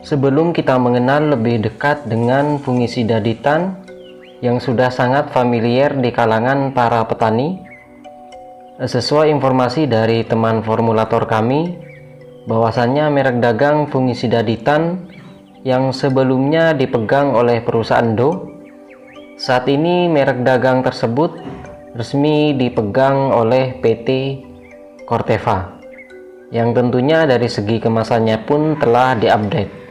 Sebelum kita mengenal lebih dekat dengan fungisida Ditan yang sudah sangat familiar di kalangan para petani, sesuai informasi dari teman formulator kami, bahwasannya merek dagang fungisida Ditan yang sebelumnya dipegang oleh perusahaan Do, saat ini merek dagang tersebut resmi dipegang oleh PT Corteva, yang tentunya dari segi kemasannya pun telah diupdate.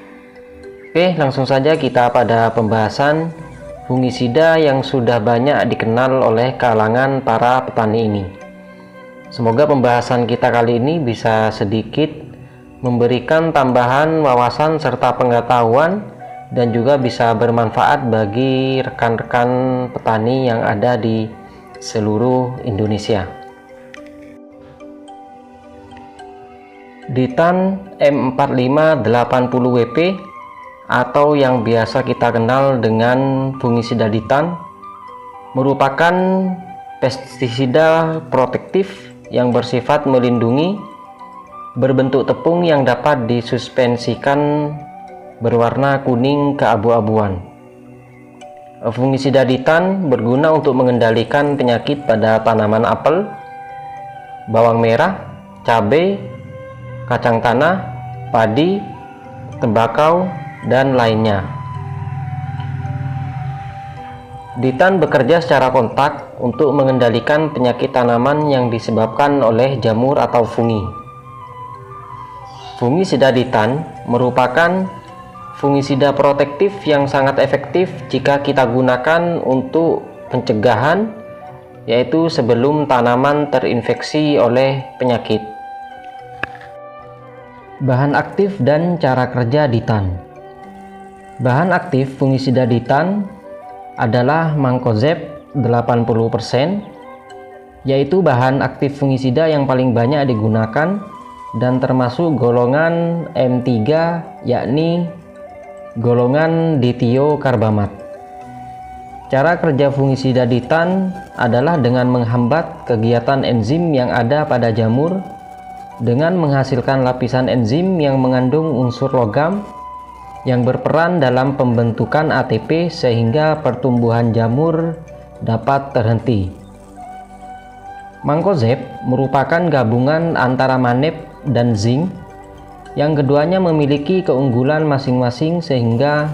Oke, langsung saja kita pada pembahasan fungisida yang sudah banyak dikenal oleh kalangan para petani ini. Semoga pembahasan kita kali ini bisa sedikit memberikan tambahan wawasan serta pengetahuan dan juga bisa bermanfaat bagi rekan-rekan petani yang ada di seluruh Indonesia. Ditan M4580WP atau yang biasa kita kenal dengan fungisida Ditan merupakan pestisida protektif yang bersifat melindungi, berbentuk tepung yang dapat disuspensikan berwarna kuning keabu-abuan. Fungisida Ditan berguna untuk mengendalikan penyakit pada tanaman apel, bawang merah, cabai, kacang tanah, padi, tembakau, dan lainnya. Ditan bekerja secara kontak untuk mengendalikan penyakit tanaman yang disebabkan oleh jamur atau fungi. Fungisida Ditan merupakan fungisida protektif yang sangat efektif jika kita gunakan untuk pencegahan, yaitu sebelum tanaman terinfeksi oleh penyakit. Bahan aktif dan cara kerja Ditan. Bahan aktif fungisida Ditan adalah Mancozeb 80%, yaitu bahan aktif fungisida yang paling banyak digunakan dan termasuk golongan M3, yakni golongan ditiokarbamat. Cara kerja fungisida Ditan adalah dengan menghambat kegiatan enzim yang ada pada jamur dengan menghasilkan lapisan enzim yang mengandung unsur logam yang berperan dalam pembentukan ATP sehingga pertumbuhan jamur dapat terhenti. Mancozeb merupakan gabungan antara manep dan zinc yang keduanya memiliki keunggulan masing-masing sehingga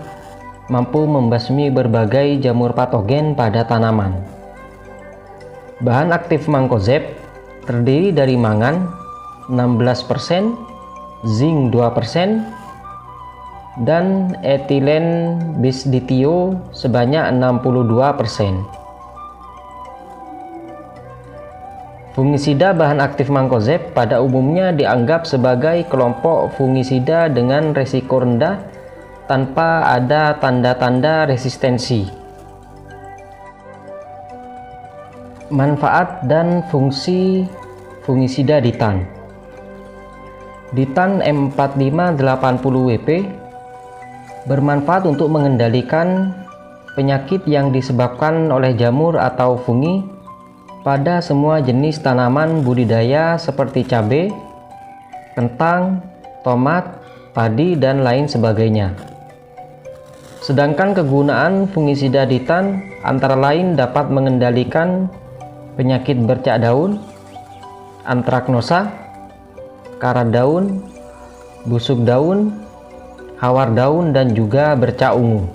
mampu membasmi berbagai jamur patogen pada tanaman. Bahan aktif Mancozeb terdiri dari mangan 16%, zinc 2%, dan etilen bisditio sebanyak 62%. Fungisida bahan aktif Mancozeb pada umumnya dianggap sebagai kelompok fungisida dengan resiko rendah tanpa ada tanda-tanda resistensi. Manfaat dan fungsi fungisida Ditan. Ditan M4580WP bermanfaat untuk mengendalikan penyakit yang disebabkan oleh jamur atau fungi pada semua jenis tanaman budidaya seperti cabai, kentang, tomat, padi, dan lain sebagainya. Sedangkan kegunaan fungisida Ditan antara lain dapat mengendalikan penyakit bercak daun, antraknosa, karat daun, busuk daun, hawar daun, dan juga bercak ungu.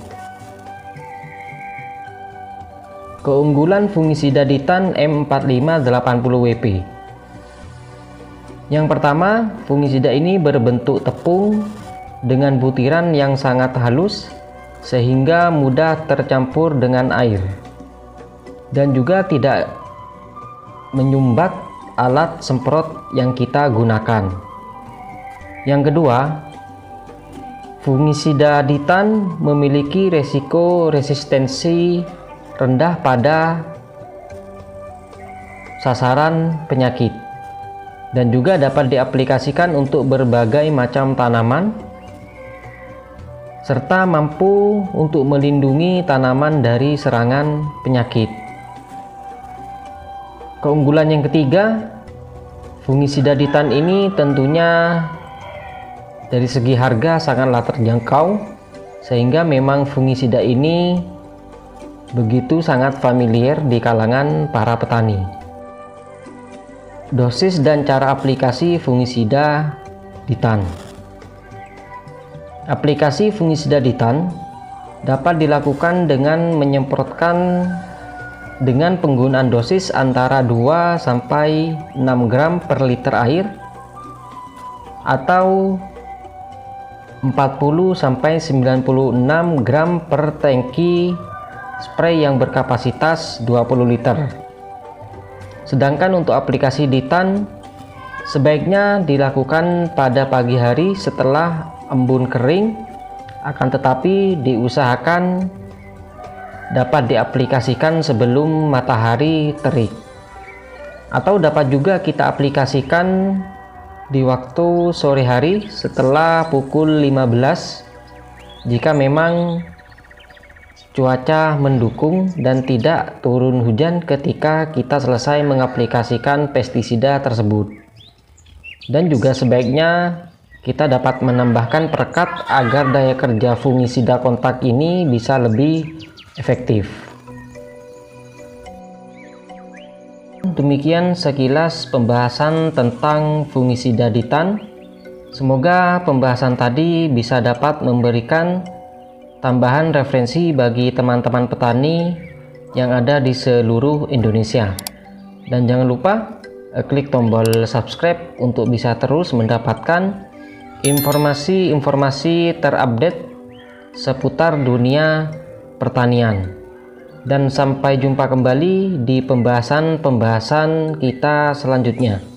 Keunggulan fungisida Ditan M4580WP. Yang pertama, fungisida ini berbentuk tepung dengan butiran yang sangat halus sehingga mudah tercampur dengan air dan juga tidak menyumbat alat semprot yang kita gunakan. Yang kedua, fungisida Ditan memiliki resiko resistensi rendah pada sasaran penyakit dan juga dapat diaplikasikan untuk berbagai macam tanaman serta mampu untuk melindungi tanaman dari serangan penyakit. Keunggulan yang ketiga, fungisida Ditan ini tentunya Dari segi harga sangatlah terjangkau, sehingga memang fungisida ini begitu sangat familiar di kalangan para petani. Dosis dan cara aplikasi fungisida ditan. Aplikasi fungisida ditan dapat dilakukan dengan menyemprotkan dengan penggunaan dosis antara 2 sampai 6 gram per liter air atau 40 sampai 96 gram per tangki spray yang berkapasitas 20 liter. Sedangkan untuk aplikasi ditan sebaiknya dilakukan pada pagi hari setelah embun kering, akan tetapi diusahakan dapat diaplikasikan sebelum matahari terik, atau dapat juga kita aplikasikan di waktu sore hari setelah pukul 15 jika memang cuaca mendukung dan tidak turun hujan ketika kita selesai mengaplikasikan pestisida tersebut. Dan juga sebaiknya kita dapat menambahkan perekat agar daya kerja fungisida kontak ini bisa lebih efektif. Demikian sekilas pembahasan tentang fungisida ditan. Semoga pembahasan tadi bisa dapat memberikan tambahan referensi bagi teman-teman petani yang ada di seluruh Indonesia. Dan jangan lupa klik tombol subscribe untuk bisa terus mendapatkan informasi-informasi terupdate seputar dunia pertanian. Dan sampai jumpa kembali di pembahasan-pembahasan kita selanjutnya.